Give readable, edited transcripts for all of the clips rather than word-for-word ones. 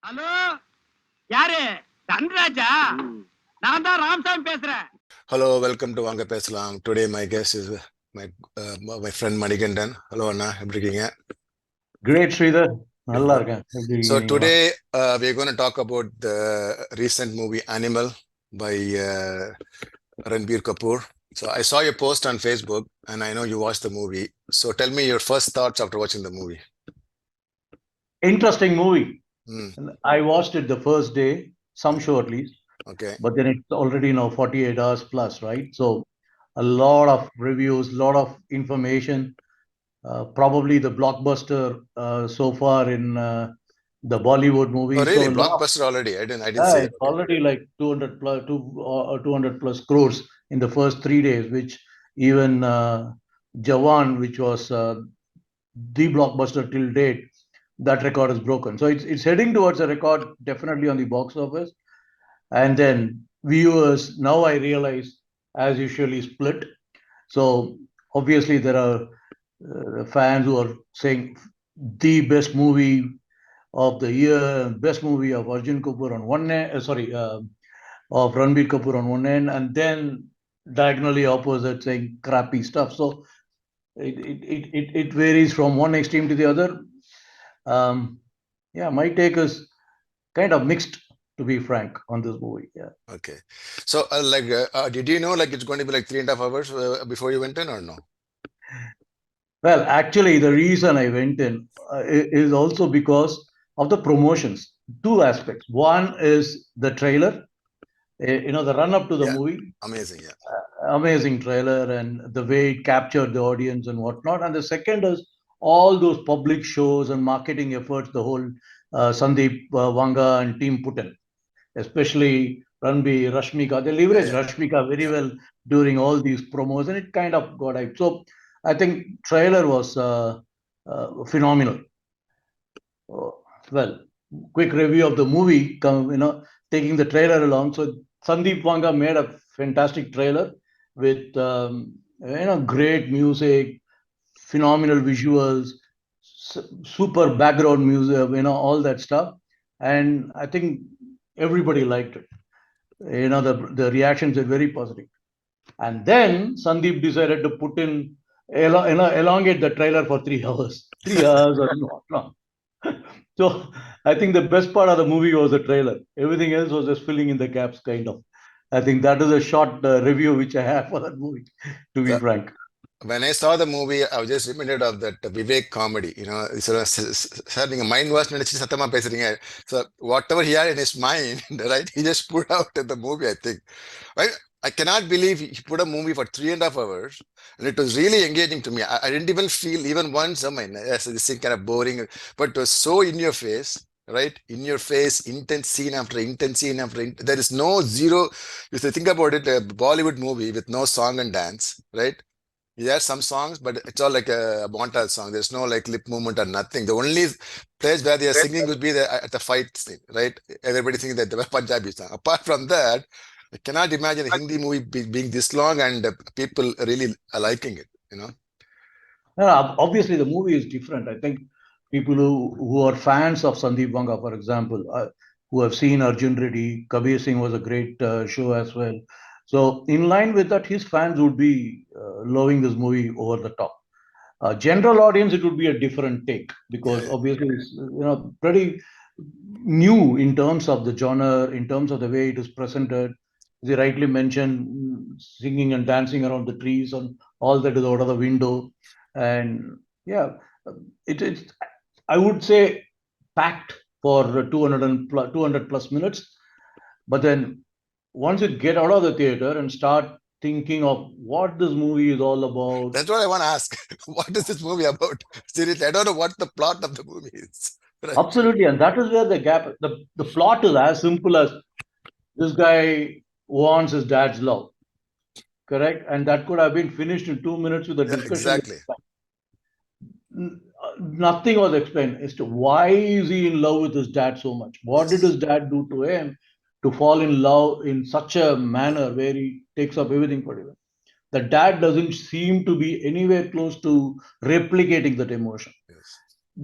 Hello, யாரு? தன்ராஜா? நான் தான் ராமசாமி பேசுறேன். Hello, welcome to Vanga Pesalam. Today my guest is my friend Manikandan. Hello Anna, எப்படி இருக்கீங்க? Great, Sridhar. நல்லா இருக்கேன். So today we're going to talk about the recent movie Animal by Ranbir Kapoor. So I saw your post on Facebook and I know you watched the movie. So tell me your first thoughts after watching the movie. Interesting movie. I watched it the first day, some show at least. Okay. But then it's already now 48 hours plus, right? So a lot of reviews, lot of information. Probably the blockbuster so far in the Bollywood movie. Oh really? So blockbuster already? I didn't see it. It's already like 200 plus crores in the first 3 days, which even Jawan, which was the blockbuster till date, that record is broken. So it's heading towards a record definitely on the box office. And then viewers, now I realize, as usually, split. So obviously there are fans who are saying the best movie of the year, best movie of Arjun Kapoor on one end, of Ranbir Kapoor on one end, and then diagonally opposite saying crappy stuff. So it varies from one extreme to the other. Yeah, my take is kind of mixed, to be frank, on this movie. Yeah. Okay. So did you know like it's going to be like 3.5 hours before you went in or no? Well, actually, the reason I went in is also because of the promotions. Two aspects. One is the trailer, the run up to the movie. Amazing, yeah. Amazing trailer and the way it captured the audience and whatnot. And the second is all those public shows and marketing efforts the whole Sandeep Vanga and team put in, especially Ranbir, Rashmika. They leveraged Rashmika very well during all these promos, and it kind of got hyped. So I think trailer was phenomenal. Well, quick review of the movie, taking the trailer along. So Sandeep Vanga made a fantastic trailer with great music, phenomenal visuals, super background music, all that stuff. And I think everybody liked it. The reactions are very positive. And then Sandeep decided to put in elongate the trailer for 3 hours. 3 hours or no. So I think the best part of the movie was the trailer. Everything else was just filling in the gaps, kind of. I think that is a short review which I have for that movie, to be frank. When I saw the movie, I was just reminded of that Vivek comedy. Having a mind wash, so whatever he had in his mind, right, he just put out in the movie, I think. Right? I cannot believe he put a movie for 3.5 hours, and it was really engaging to me. I didn't even feel even once, this thing kind of boring, but it was so in your face, right? In your face, intense scene after intense scene after there is no zero. If you think about it, a Bollywood movie with no song and dance, right? Yeah, some songs, but it's all like a montage song. There's no like lip movement or nothing. The only place where they are singing would be at the fight scene, right? Everybody singing that the Punjabi song. Apart from that, I cannot imagine a Hindi movie being this long and people really are liking it, No, obviously, the movie is different. I think people who are fans of Sandeep Vanga, for example, who have seen Arjun Reddy, Kabir Singh was a great show as well. So in line with that, his fans would be loving this movie over the top. General audience, it would be a different take because obviously it's pretty new in terms of the genre, in terms of the way it is presented. As you rightly mentioned, singing and dancing around the trees and all that is out of the window. And yeah, it's I would say packed for 200 plus minutes. But then once you get out of the theater and start thinking of what this movie is all about. That's what I want to ask. What is this movie about? Seriously, I don't know what the plot of the movie is. Right? Absolutely. And that is where the gap, the plot is as simple as this guy wants his dad's love. Correct? And that could have been finished in 2 minutes with a discussion. Exactly. Nothing was explained as to why is he in love with his dad so much. What did his dad do to him to fall in love in such a manner where he takes up everything for him? The dad doesn't seem to be anywhere close to replicating that emotion.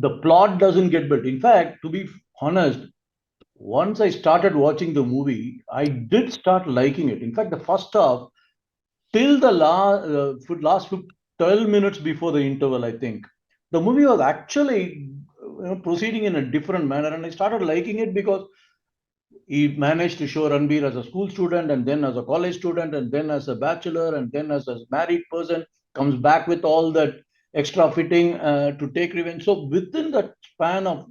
The plot doesn't get built. In fact, to be honest, once I started watching the movie, I did start liking it. In fact, the first half, till the last 12 minutes before the interval, I think, the movie was actually proceeding in a different manner. And I started liking it because he managed to show Ranbir as a school student, and then as a college student, and then as a bachelor, and then as a married person, comes back with all that extra fitting to take revenge. So within that span of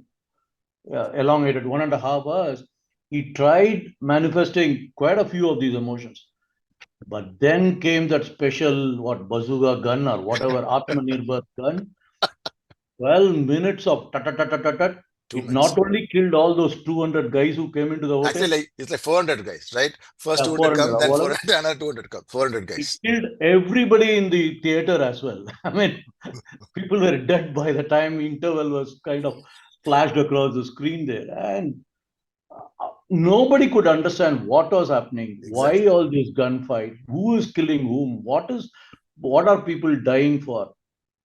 elongated 1.5 hours, he tried manifesting quite a few of these emotions. But then came that special, bazooka gun or whatever, Atmanirbhar gun. 12 minutes of tat. Too It much. not only killed all those 200 guys who came into the hotel, Actually, like it's like 400 guys, right? First 200 400, come, then whatever. 400, another 200 come. 400 It guys. killed everybody in the theater as well. I mean, people were dead by the time interval was kind of flashed across the screen there. And nobody could understand what was happening, why Exactly. all this gunfight, who is killing whom, what are people dying for.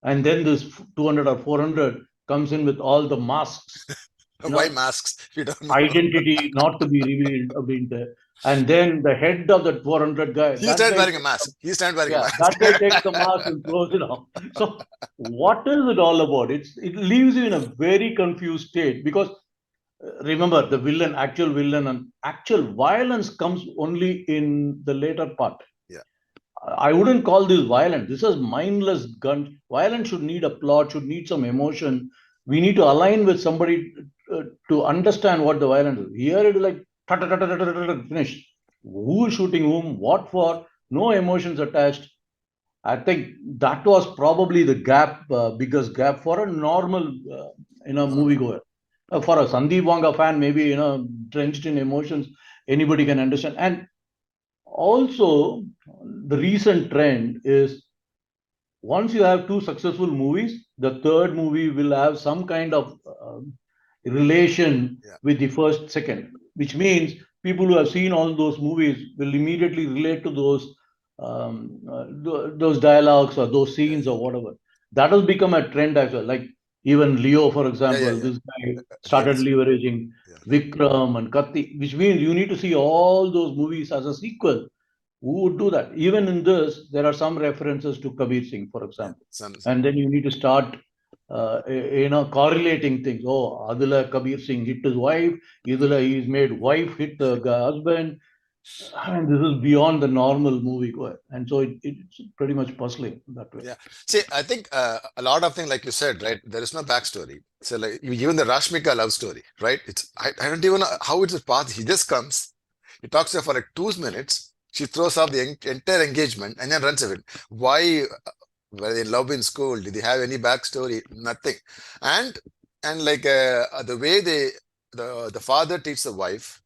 And then this 200 or 400 comes in with all the masks, Why masks? We don't know. identity not to be revealed a bit there. And then the head of that 400 guy, He started wearing a mask. He started wearing a that mask. guy takes the mask and throws it off. So what is it all about? It leaves you in a very confused state because remember the actual villain and actual violence comes only in the later part. Yeah. I wouldn't call this violent. This is mindless gun. Violence should need a plot, should need some emotion. We need to align with somebody to understand what the violence is. Here it is like finish. Who is shooting whom? What for? No emotions attached. I think that was probably the biggest gap for a normal, moviegoer. For a Sandeep Wanga fan, maybe drenched in emotions, anybody can understand. And also, the recent trend is once you have two successful movies, the third movie will have some kind of relation Yeah. with the first, second, which means people who have seen all those movies will immediately relate to those dialogues or those scenes or whatever. That has become a trend as well. Like even Leo, for example, this guy started leveraging Vikram and Katti, which means you need to see all those movies as a sequel. Who would do that? Even in this, there are some references to Kabir Singh, for example. And then you need to start, correlating things. Oh, Adila Kabir Singh hit his wife. Idula, he's made wife hit the husband. And this is beyond the normal movie goer. And so it's pretty much puzzling that way. Yeah. See, I think a lot of things, like you said, right? There is no backstory. So, like even the Rashmika love story, right? I don't even know how it's a path. He just comes, he talks to her for like 2 minutes. She throws off the entire engagement and then runs away. Why were they in love in school? Did they have any backstory? Nothing. And like the way the father treats the wife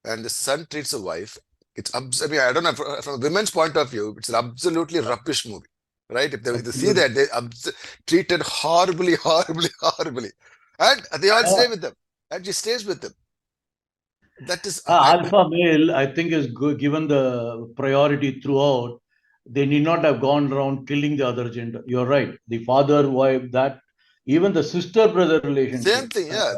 and the son treats the wife, I mean, I don't know, from a women's point of view, it's an absolutely rubbish movie, right? If they see that, they treated horribly, horribly. And they all stay with them. And she stays with them. That is Alpha male, I think, is given the priority throughout. They need not have gone around killing the other gender. You're right. The father, wife, that even the sister brother relationship. same thing, yeah.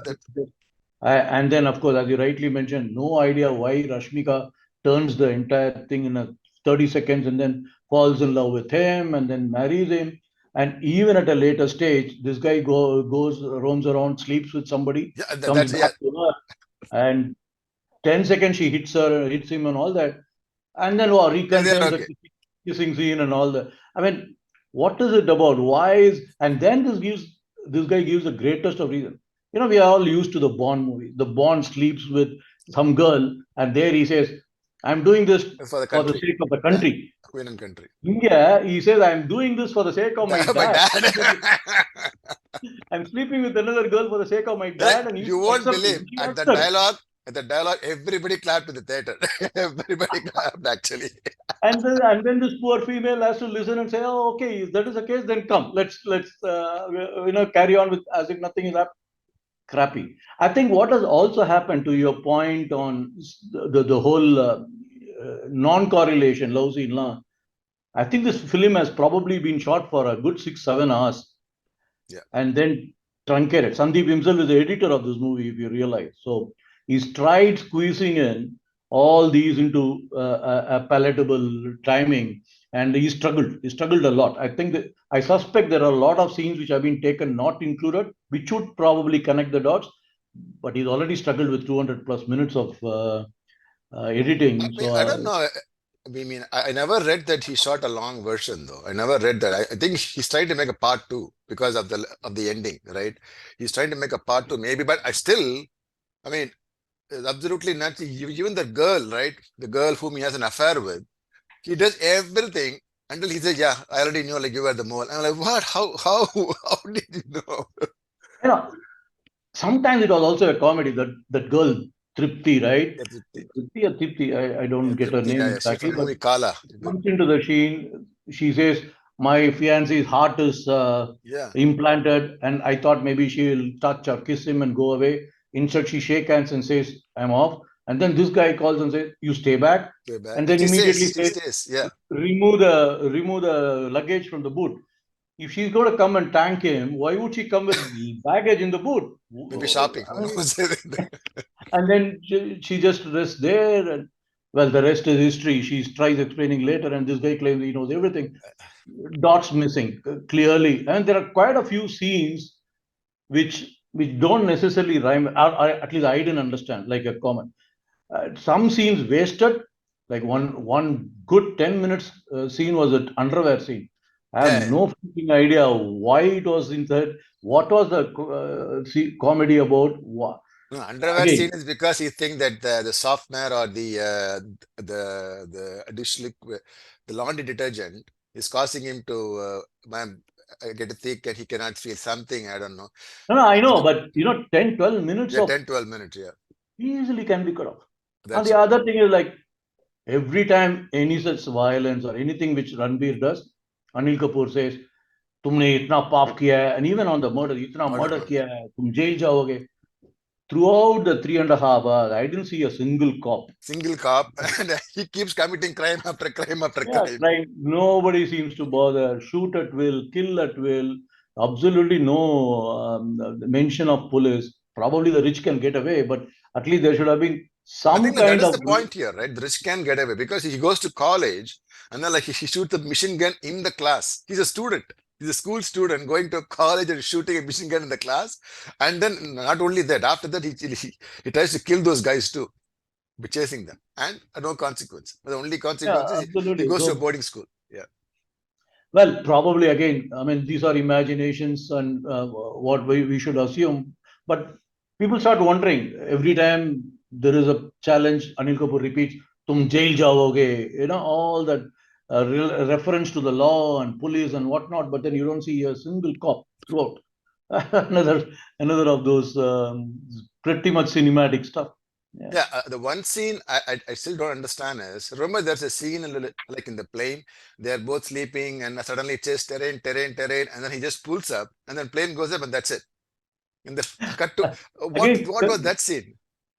And then, of course, as you rightly mentioned, no idea why Rashmika turns the entire thing in a 30 seconds and then falls in love with him and then marries him. And even at a later stage, this guy roams around, sleeps with somebody, Yeah, comes back to her, and 10 seconds she hits him and all that. And then reconfirms the kissing scene and all that. I mean, what is it about? And then this guy gives the greatest of reason. We are all used to the Bond movie. The Bond sleeps with some girl, and there he says, I'm doing this for the sake of the country. Yeah. Queen and country. India, he says, I'm doing this for the sake of my My dad. I'm dad. sleeping with another girl for the sake of my dad. And you won't believe at the dialogue, everybody clapped in the theater. Everybody clapped, actually. And then this poor female has to listen and say, "Oh, okay, if that is the case, then come. Let's carry on with as if nothing is happening." Crappy. I think what has also happened, to your point on the whole non-correlation, love scene law. I think this film has probably been shot for a good 6-7 hours. Yeah. And then truncated. Sandeep himself is the editor of this movie, if you realize. So He's tried squeezing in all these into a palatable timing, and he struggled. He struggled a lot. I think that I suspect there are a lot of scenes which have been taken not included, which should probably connect the dots. But he's already struggled with 200 plus minutes of editing. I mean, So I don't know. I never read that he shot a long version though. I never read that. I think he's trying to make a part two because of the ending, right? He's trying to make a part two, maybe, but I still, I mean, it's absolutely not. Even the girl, right? The girl whom he has an affair with, he does everything until he says, "Yeah, I already knew like you were the mole." I'm like, "What? How did you know?" you know, sometimes it was also a comedy. That girl Tripti, right? Yeah, Tripti. Tripti or Tripti, I don't Yeah, get her Tripti. name Yeah, yeah. She exactly, from but movie Kala. comes into the scene. She says, "My fiance's heart is Yeah, implanted," and I thought maybe she will touch or kiss him and go away. Instead, she shakes hands and says, "I'm off." And then this guy calls and says, "You stay back," way back. and then She immediately stays. She says, stays. Yeah, "Remove the luggage from the boot." If she's going to come and thank him, why would she come with baggage in the boot? maybe shopping. Who I mean, knows? and then she just rests there, and well, the rest is history. She tries explaining later, and this guy claims he knows everything. Dots missing clearly, and there are quite a few scenes which don't necessarily rhyme, or at least I didn't understand, like a comment. Some scenes wasted, like one good 10 minutes scene was an underwear scene. I have Yeah. no freaking idea why it was in that. What was the comedy about? No, underwear scene Again, is because he think that the softener or the dish liquid, the laundry detergent is causing him to get thick and he cannot feel something. I don't know. no, I And know, but 10, 12 minutes yeah, of 10, 12 minutes. Yeah, easily can be cut off. And that's the right. other thing is, like, every time any such violence or anything which Ranbir does, Anil Kapoor says, तुमने इतना पाप किया है, and even on the murder, इतना Murder, murder murder. किया है, तुम jail जाओगे. Throughout the 3.5 hours, I didn't see a single cop. Single cop, and he keeps committing crime after crime after Yeah, crime. like nobody seems to bother. Shoot at will, kill at will. Absolutely no mention of police. Probably the rich can get away, but at least there should have been I some think that kind is of. the point here, right? The rich can get away because he goes to college and then like he shoots a machine gun in the class. He's a student. He's a school student going to college and shooting a machine gun in the class. And then not only that, after that he tries to kill those guys too, by chasing them. And no consequence. The only Yeah, consequence is he absolutely. goes to a So, boarding school. Yeah. well, probably again, I mean, these are imaginations and what we should assume. But people start wondering every time there is a challenge, Anil Kapoor repeats, "Tum jail jaoge," all that reference to the law and police and whatnot. But then you don't see a single cop throughout. another another of those pretty much cinematic stuff. Yeah. Yeah, the one scene I still don't understand is remember there's a scene like in the plane, they're both sleeping and suddenly it says terrain, terrain, terrain, and then he just pulls up and then plane goes up and that's it. In the cut to Again, what was that scene?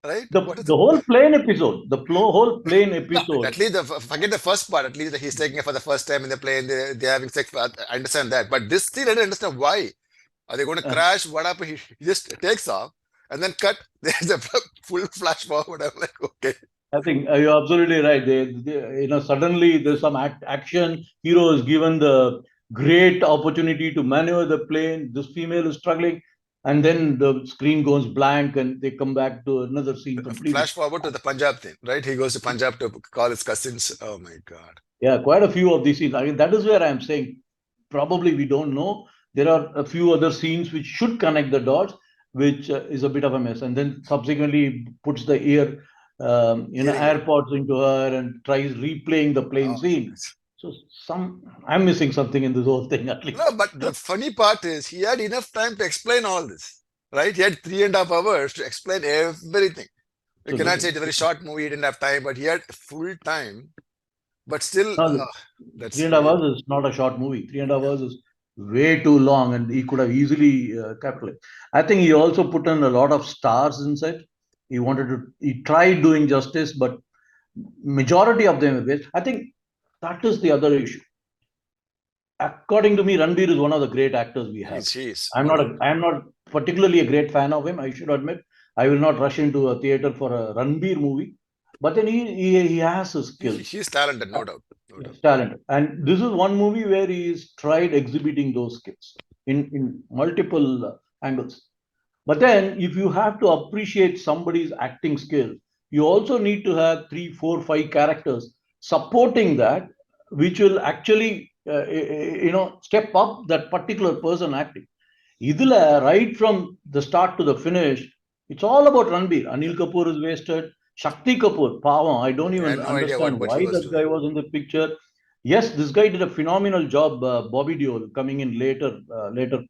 Right? the What is the it? whole plane episode, whole plane No, episode. at least forget the first part. At least that he's taking it for the first time in the plane. They're having sex. I understand that, but this scene I don't understand why. Are they going to Uh, crash? What happened? He just takes off and then cut. There's a full flash forward. I'm like, okay. I think you're absolutely right. Suddenly there's some action. Hero is given the great opportunity to maneuver the plane. This female is struggling, and then the screen goes blank, and they come back to another scene completely. Flash forward to the Punjab thing, right? He goes to Punjab to call his cousins. Oh my God. Yeah, quite a few of these scenes. I mean, that is where I'm saying probably we don't know. There are a few other scenes which should connect the dots, which is a bit of a mess, and then subsequently puts the Hearing aid. AirPods into her and tries replaying the plane Oh, scene. So I'm missing something in this whole thing at least. no, but the funny part is he had enough time to explain all this, right? He had 3.5 hours to explain everything. We cannot say Absolutely. it's a very short movie, he didn't have time, but he had full time. But still, No, three that's and a half really hours is not a short movie. 3.5 hours is way too long, and he could have easily capitalized. I think he also put in a lot of stars inside. He tried doing justice, but majority of them are waste. I think that is the other issue. According to me, Ranbir is one of the great actors we have. he's I'm one not of I'm not particularly a great fan of him, I should admit, I will not rush into a theater for a Ranbir movie, but then he has his skills. He's talented, no doubt. No doubt. Yes, talent. And this is one movie where he's tried exhibiting those skills in multiple angles. But then, if you have to appreciate somebody's acting skill, you also need to have 3, 4, 5 characters supporting that, which will actually, step up that particular person acting. Idila, right from the start to the finish, it's all about Ranbir. Anil Kapoor is wasted. Shakti Kapoor, Pavam, I don't I had even no idea understand what he why was that guy doing. was in the picture. Yes, this guy did a phenomenal job, Bobby Deol, coming in later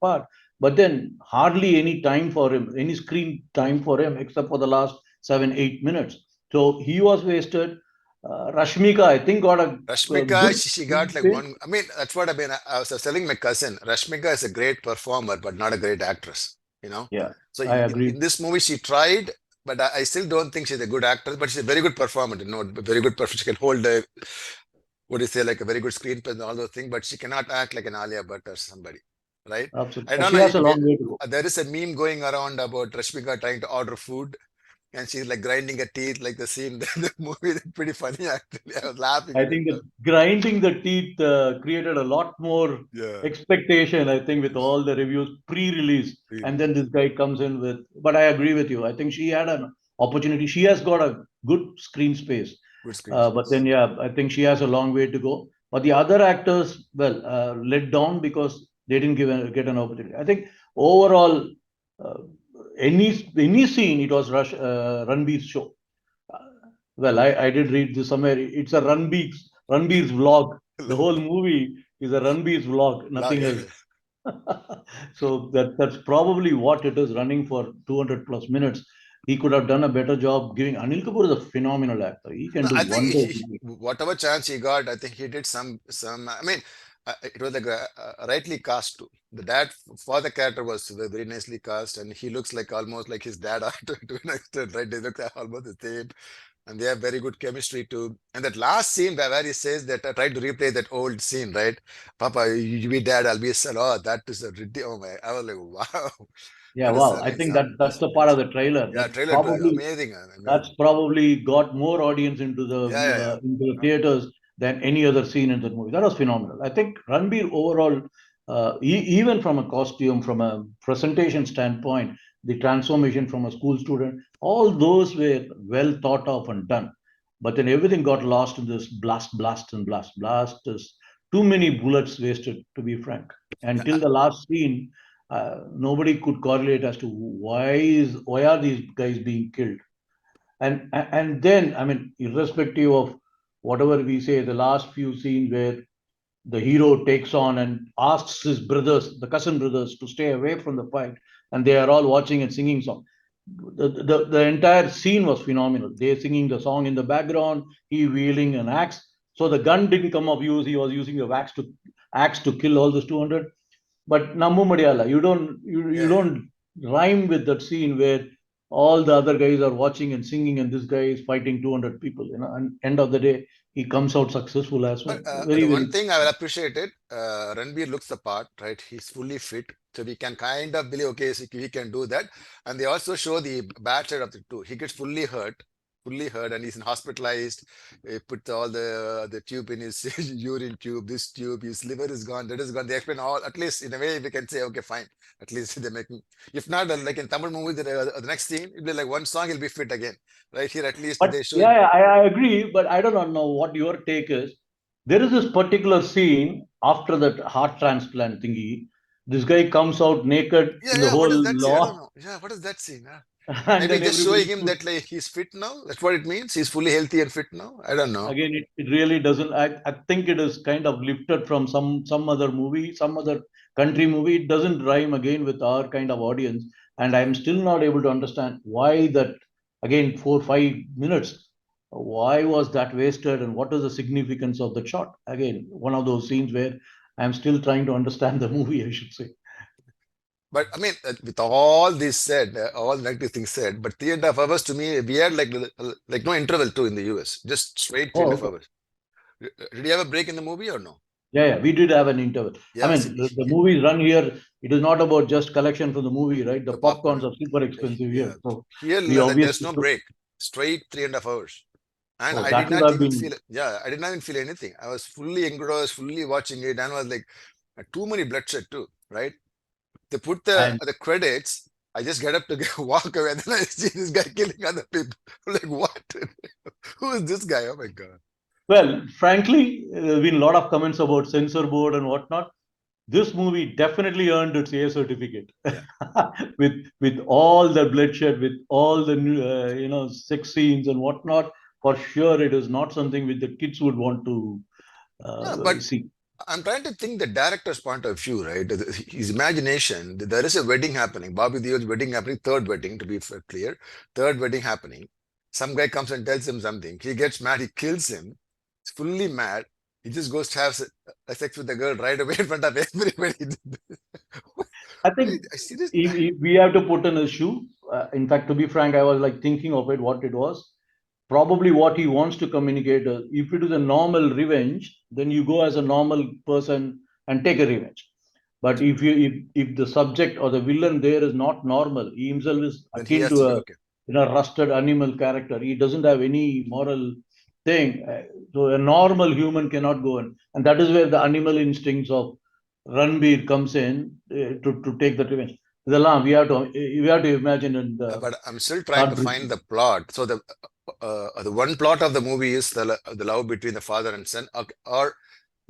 part. But then hardly any time for him, any screen time for him, except for the last 7, 8 minutes. So he was wasted. Rashmika, I think, got a Rashmika, good she screen got like space. one. I mean, that's what I mean. I was telling my cousin, Rashmika is a great performer, but not a great actress. You know. Yeah, So I in agree. this movie, she tried, but I still don't think she's a good actress. But she's a very good performer. You know, very good performer. She can hold a, what do you say, like a very good screen presence and all those things. But she cannot act like an Alia Bhatt or somebody, right? I Absolutely. don't She know. has a long way to go. There is a meme going around about Rashmika trying to order food and she's like grinding her teeth, like the scene in the movie. That's pretty funny, actually. I was laughing I at it. think that grinding the teeth created a lot more Yeah. expectation, I think, with Yes. all the reviews pre-release. And Really. then this guy comes in with, but I agree with you. I think she had an opportunity. She has got a good screen space. Good screen But then, space. yeah, I think she has a long way to go. But the other actors, well, let down because they didn't get an opportunity. I think overall, uh, any scene, it was Ranbir's show. Well, I did read this somewhere. It's a Ranbir's vlog. The whole movie is a Ranbir's vlog, nothing else. Yes. So that's probably what it is, running for 200 plus minutes. He could have done a better job giving. Anil Kapoor is a phenomenal actor. He can No, do I think wonders. whatever chance he got, I think he did some. I mean, it was like rightly cast too. The dad for the character was very nicely cast, and he looks like almost like his dad to an extent, right? They look like almost the same, and they have very good chemistry too. And that last scene where he says that I tried to replay that old scene, right? Papa, you be dad, I'll be a son. Oh, that is a ridiculous. Oh my! I was like, wow, Yeah, that is wow. I think some that's the part of the trailer. yeah, trailer amazing, That's amazing. probably got more audience Yeah, yeah, yeah. into the theaters than any other scene in the movie. That was phenomenal. I think Ranbir overall, even from a costume, from a presentation standpoint, the transformation from a school student, all those were well thought of and done. But then everything got lost in this blast. There's too many bullets wasted, to be frank. Until the last scene, nobody could correlate as to why are these guys being killed. And then, I mean, irrespective of whatever we say, the last few scenes where the hero takes on and asks his brothers, the cousin brothers, to stay away from the fight, and they are all watching and singing song. The entire scene was phenomenal. They singing the song in the background, he wielding an axe. So the gun didn't come up use. He was using the axe to kill all those 200. But Nammu Madhyala, you Yeah, yeah. don't rhyme with that scene where all the other guys are watching and singing, and this guy is fighting 200 people. And end of the day, he comes out successful as But well. Very, the one very. thing I will appreciate it, Ranbir looks the part, right? He's fully fit, so we can kind of believe, okay, so he can do that. And they also show the bad side of the two. He gets fully hurt, and he's hospitalized. They put all the tube in his urine tube, this tube, his liver is gone, that is gone. They explain all, at least in a way, we can say, okay, fine. At least they make, if not like in Tamil movies, the next scene, it'll be like one song, he'll be fit again. Right here, at least But they show yeah, him. yeah, I agree. But I don't know what your take is. There is this particular scene after that heart transplant thingy. This guy comes out naked Yeah, in the yeah. What whole is that scene? I don't law, know. Yeah, what is that scene? and Maybe then just showing everybody him stood. that like he's fit now. That's what it means. He's fully healthy and fit now. I don't know. Again, it really doesn't. I think it is kind of lifted from some other movie, some other country movie. It doesn't rhyme again with our kind of audience, and I'm still not able to understand why that. Again, 4, 5 minutes. Why was that wasted, and what is the significance of the shot? Again, one of those scenes where I'm still trying to understand the movie, I should say. But I mean, with all this said, all negative things said, but 3.5 hours to me, we had like no interval too in the US. Just straight three and Oh, a half okay. hours. Did you have a break in the movie or no? Yeah, yeah, we did have an interval. I Yeah. See, mean, the movies run here. it is not about just collection from the movie, right? The The popcorns popcorn. are super expensive Yeah. here. So Here, we there's obviously no break. Straight 3.5 hours. And oh, I that did would not have even been feel it. Yeah, I did not even feel anything. I was fully engrossed, fully watching it, and was like, too many bloodshed too, right? They put and the credits. I just get up to walk away, and then I see this guy killing other people. I'm like, what? Who is this guy? Oh my god! well, frankly, there have been a lot of comments about censor board and whatnot. This movie definitely earned its A certificate Yeah. with all the bloodshed, with all the sex scenes and whatnot. For sure, it is not something which the kids would want to Yeah, but see. I'm trying to think the director's point of view, right? His imagination. There is a wedding happening. Bobby Deol's wedding happening. Third wedding, to be clear. Third wedding happening. Some guy comes and tells him something. He gets mad. He kills him. He's fully mad. He just goes to have a sex with the girl right away in front of everybody. I think I see this. if we have to put in his shoe. In fact, to be frank, I was like thinking of it, what it was. Probably what he wants to communicate is, if it is a normal revenge, then you go as a normal person and take a revenge. But if the subject or the villain there is not normal, he himself is Then he akin has to to be a okay. rusted animal character. He doesn't have any moral thing. So a normal human cannot go in, and that is where the animal instincts of Ranbir comes in to take the revenge. We have to imagine in the But I'm still trying to not find breathing. the plot. So the one plot of the movie is the love between the father and son, or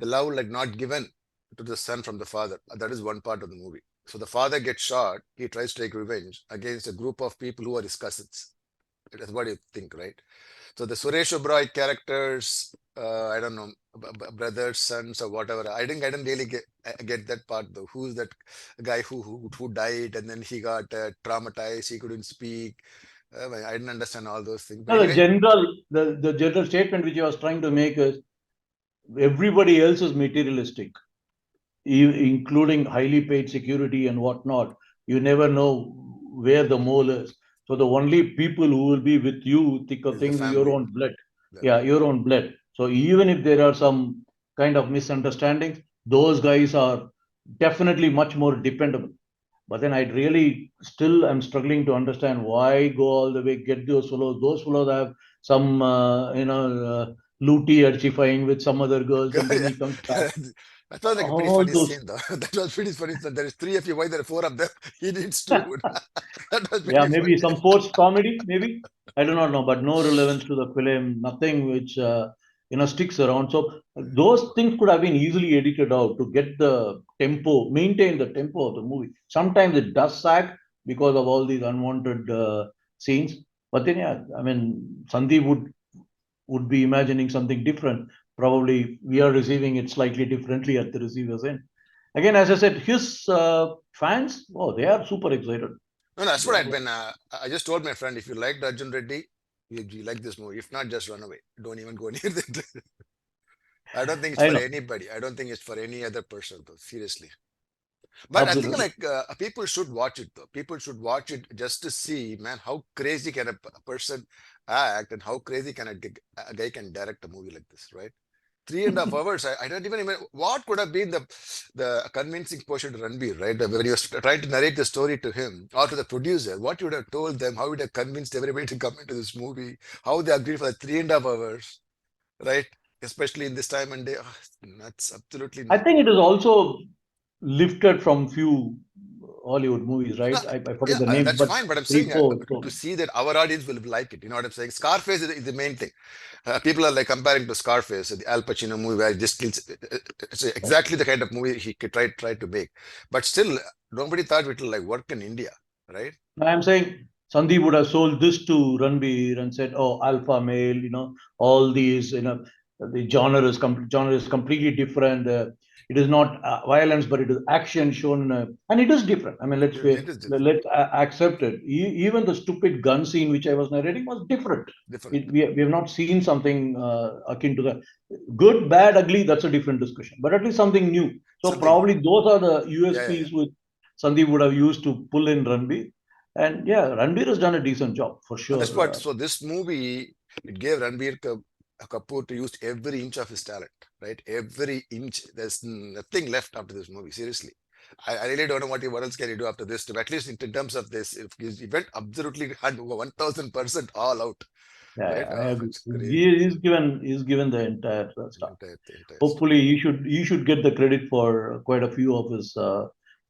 the love like not given to the son from the father. That is one part of the movie. So the father gets shot. He tries to take revenge against a group of people who are his cousins. That's what you think, right? So the Suresh Oberoi characters, I don't know, brothers, sons, or whatever. I didn't really get that part though. Who's that guy who died and then he got traumatized? He couldn't speak. I didn't understand all those things. But No, anyway, the general statement which I was trying to make is everybody else is materialistic, including highly paid security and whatnot. You never know where the mole is. So the only people who will be with you, thick of is the things, is your family. own blood. The- Yeah, your own blood. So even if there are some kind of misunderstandings, those guys are definitely much more dependable. But then I really still am struggling to understand why go all the way, get those fellows. Those fellows have some, looty archifying with some other girls, and then yeah. he comes back. That was like a pretty All funny those, scene, though. That was pretty funny. So there is three of you. Why there are four of them? He needs two. That was yeah, pretty maybe funny. some forced comedy, maybe. I do not know, but no relevance to the film, nothing which sticks around. So those things could have been easily edited out to get the tempo, maintain the tempo of the movie. Sometimes it does sag because of all these unwanted scenes. But then, yeah, I mean, Sandeep would be imagining something different. Probably we are receiving it slightly differently at the receiver's end. Again, as I said, his fans, oh, they are super excited. No, that's They what are I'd been. I just told my friend, if you liked Arjun Reddy, you like this movie. If not, just run away. Don't even go near it. I don't think it's I for know, anybody. I don't think it's for any other person, though. Seriously. But I think absolutely. like people should watch it though. People should watch it just to see, man, how crazy can a person act and how crazy can a guy can direct a movie like this, right? 3.5 hours. I don't even what could have been the convincing portion to Ranbir, right? When you were trying to narrate the story to him or to the producer, what you would have told them, how you would have convinced everybody to come into this movie, how they agreed for the 3.5 hours, right? Especially in this time and day. Oh, nuts, absolutely I nuts. think it is also lifted from few Hollywood movies, No, right? I forget yeah, the names, that's but fine. But I'm three, saying four. to So see that our audience will like it. You know what I'm saying? Scarface is the main thing. People are like comparing to Scarface, the Al Pacino movie, where he just kills. It's exactly the kind of movie he could try to make. But still, nobody thought it will like work in India, right? I'm saying Sandeep would have sold this to Ranbir and said, "Oh, alpha male, all these, the genre is completely different. It is not violence, but it is action shown, and it is different. I mean, It is different. let's accept it. Even the stupid gun scene which I was narrating was different. Different. We have not seen something akin to that. Good, bad, ugly. That's a different discussion. But at least something new. So Something new. probably those are the Yeah, yeah, yeah. USPs which Sandeep would have used to pull in Ranbir. And yeah, Ranbir has done a decent job for And that's what. sure. So this movie, it gave Kapoor to use every inch of his talent, right? Every inch. There's nothing left after this movie. Seriously. I really don't know what else can you do after this. At least in terms of this, if he went absolutely 1000% all out, Yeah, right? yeah, I agree. It's crazy. He's given the entire stuff. Entire Hopefully, he should get the credit for quite a few of his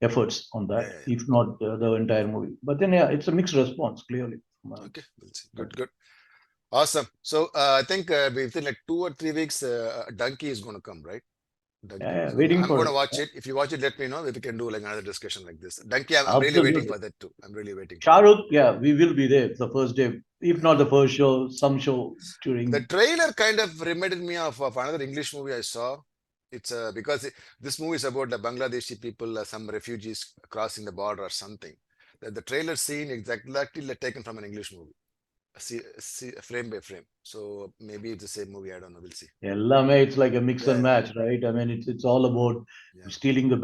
efforts on that, Yeah. if not the entire movie. But then, yeah, it's a mixed response, clearly. Okay, we'll see. Good. Awesome. So I think within like 2 or 3 weeks, Donkey is going to come, right? Donkey Yeah, is going. waiting I'm for going to it. watch it. If you watch it, let me know if we can do like another discussion like this. Donkey, I'm really waiting Absolutely. for that too. I'm really waiting for Shah that. Rukh, yeah, we will be there the first day, if not the first show, some show The during. trailer kind of reminded me of another English movie I saw. It's because this movie is about the Bangladeshi people, some refugees crossing the border or something. The trailer scene exactly like taken from an English movie, frame by frame. So maybe it's the same movie. I don't know. We'll see. Ellame, it's like a mix and Yeah. match, right? I mean, it's all about Yeah. stealing the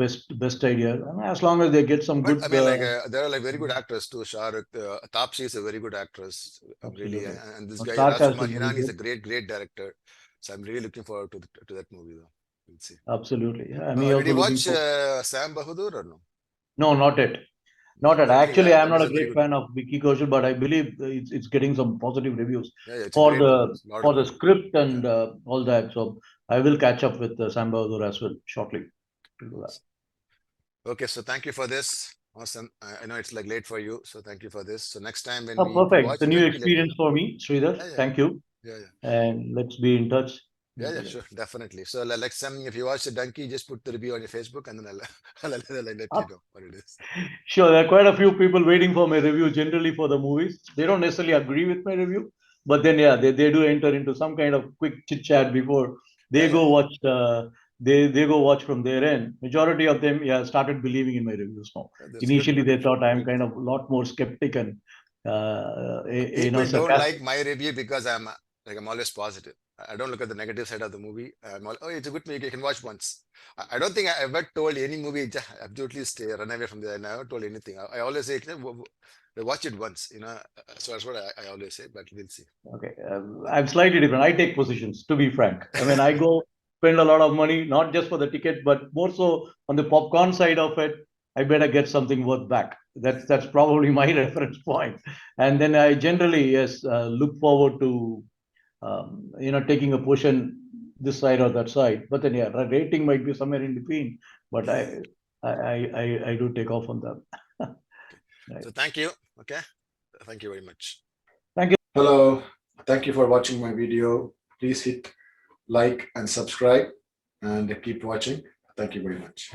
best idea. I mean, as long as they get some But good. I mean, like there are like very good actors too. Shah Rukh, Taapsee is a very good actress. I'm really, Absolutely. and this But guy Sark has Rajkumar been very Hirani is a good. great director. So I'm really looking forward to that movie though. We'll see. Absolutely. Yeah, I mean, Did also you looking watch for. Sam Bahadur or no? No, not yet. Not No, yet. I think Actually, I'm that not is a a very great good. fan of Vicky Kaushal, but I believe it's getting some positive reviews Yeah, it's a for great the reviews. A lot of for the good. script Yeah. and all that. So I will catch up with Sam Bahadur as well shortly to do that. Okay, so thank you for this. Awesome. I know it's like late for you, so thank you for this. So next time when Oh, if you perfect. watch It's a new Donkey, let me experience know. for me, Sridhar. Yeah. Thank you. Yeah. And let's be in touch. Yeah, sure, definitely. So like some, if you watch the Donkey, just put the review on your Facebook, and then I'll let you know what it is. Sure, there are quite a few people waiting for my review generally for the movies. They don't necessarily agree with my review, but then yeah, they do enter into some kind of quick chit chat before they Yeah. go watch they go watch from their end. Majority of them, yeah, started believing in my reviews now. That's good. Initially, they thought I'm Great. kind of a lot more skeptic and People don't like sarcastic. my review because I'm always positive. I don't look at the negative side of the movie. Oh, it's a good movie. You can watch once. I don't think I ever told any movie absolutely stay run away from there. I never told anything. I always say, watch it once. So that's what I always say. But we'll see. Okay, I'm slightly different. I take positions, to be frank. I mean, I go spend a lot of money, not just for the ticket, but more so on the popcorn side of it. I better get something worth back. That's probably my reference point. And then I generally, yes, look forward to taking a portion this side or that side. But then, yeah, rating might be somewhere in between. But I do take off on that. Right. So thank you. Okay. Thank you very much. Thank you. Hello, thank you for watching my video. Please hit like and subscribe and keep watching. Thank you very much.